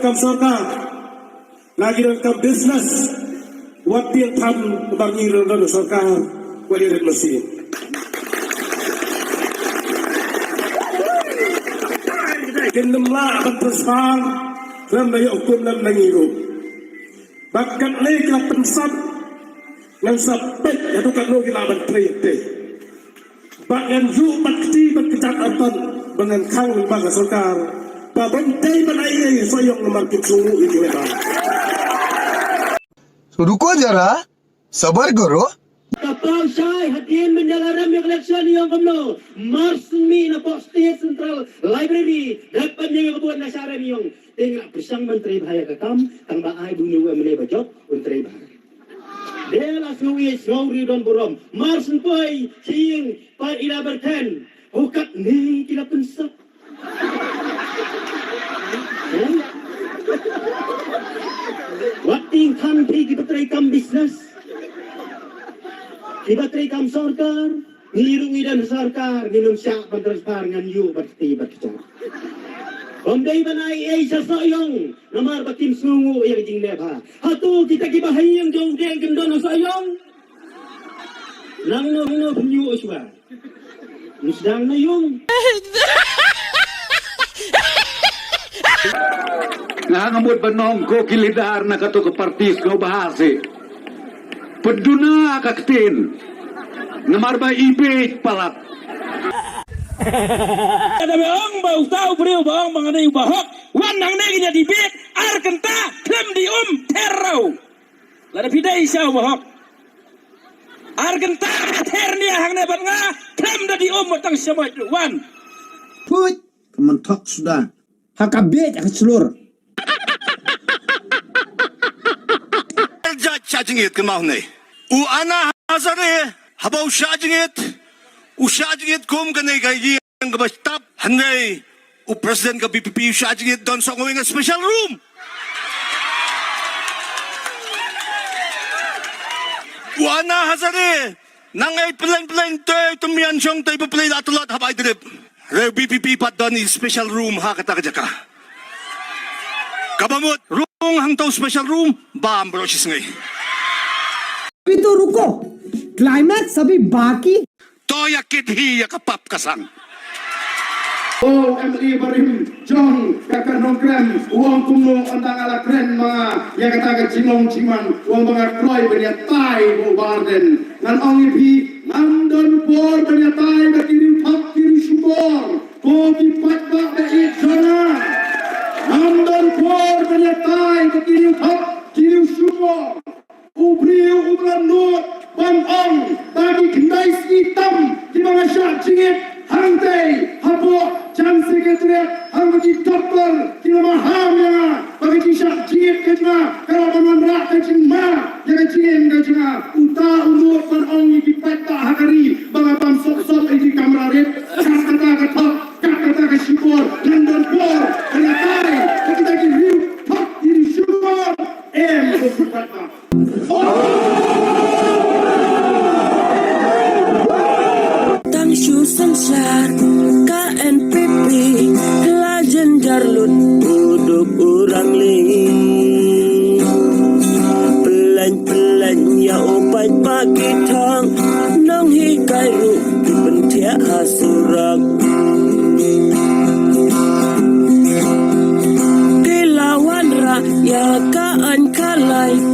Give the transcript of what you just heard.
กับสกาลากินกับ business วัดเตียงทำบางอย่างเรื่องสกาวันนี้เรื่องสิ่งกินน้ำลายเป็นภาษาเริ่มในอกคุณนั้นในรูปบักกันเล็กกับเป็นสัตว์yang sampai ya tu kalau kita berperih bagian ju bakti berkecamatan dengan kang lembaga sokar babantai banai soyong nomor kisungu itu lebar रुको जरा सबर करो kapal syai hadian menjalaran election yang kamno marsmi na po state central library dapat yang kebuat nasyara yang tengah bersang menteri bahaya kakam tang baai dunia menai bajok menteri bahaya Dela suwi suri don burom marsen poi sing par ila berten hukat ni kila pensap Wating kampi kita terekam bisnes kita terekam sarkar ngirungi dan sarkar minum syak bertransfer ngan yu berti berkejar Pemdai banai Asia sayong namar bakim sungu yang jing leba. Hatu kita kibahayang jong deng kendon sayong. Nang no penyu uswa. Musdang na yung. Nangamot banong ko kilidar na kato ka partis ko bahasi. Peduna kaktin. Namar ba ibig palat. ada beong bau tahu beriu beong mengenai bahok wan nang negi jadi bit ar kenta klem di terau lada pidai siau bahok ar kenta ter dia hang ne banga klem da di matang semai wan Put kementok sudah hakabet akan seluruh Jat chargingit kemau ne u ana hazare habau chargingit Usyajingit kum kanay kayi ang kabastap hanay u president ka BPP usyajingit don sa ngawing special room. Wana hazare nangay pelan tumian siyang tayo play latulat habay drip. Re BPP pat don is special room ha katakajaka. Kabamot room hangtaw special room bam brosis ngay. अभी तो रुको क्लाइमैक्स अभी बाकी Toya kidhi ya kapap kasang. Oh, MLI Barim Jong kakak nongkren uang kuno andang ala kren mga ya kata cinong ciman uang bangar kroy benya tai bo barden ngan ongi pi nandon por benya tai bakiri pap kiri subor kopi pat bak be jona nandon por benya tai bakiri pap kiri subor ubriu ubran not bang ong bagi kendai hitam di mga syak jingit hantai hapo jam sekretariat hanggati doktor di nama hamnya bagi syak jingit kena kalau memanrak kecing ma jangan jingit kecing uta umur bang ong di peta hakari bang abang sok-sok di kamerarit kata ketok kata ke syukur London por kenyatai kita kiri pop diri syukur berpeta Sansar KNPP Lajen Jarlut duduk orang ling Pelan ya opai pagi thang nong hikai ru di pentia hasurak Dilawan rakyat kaan kalai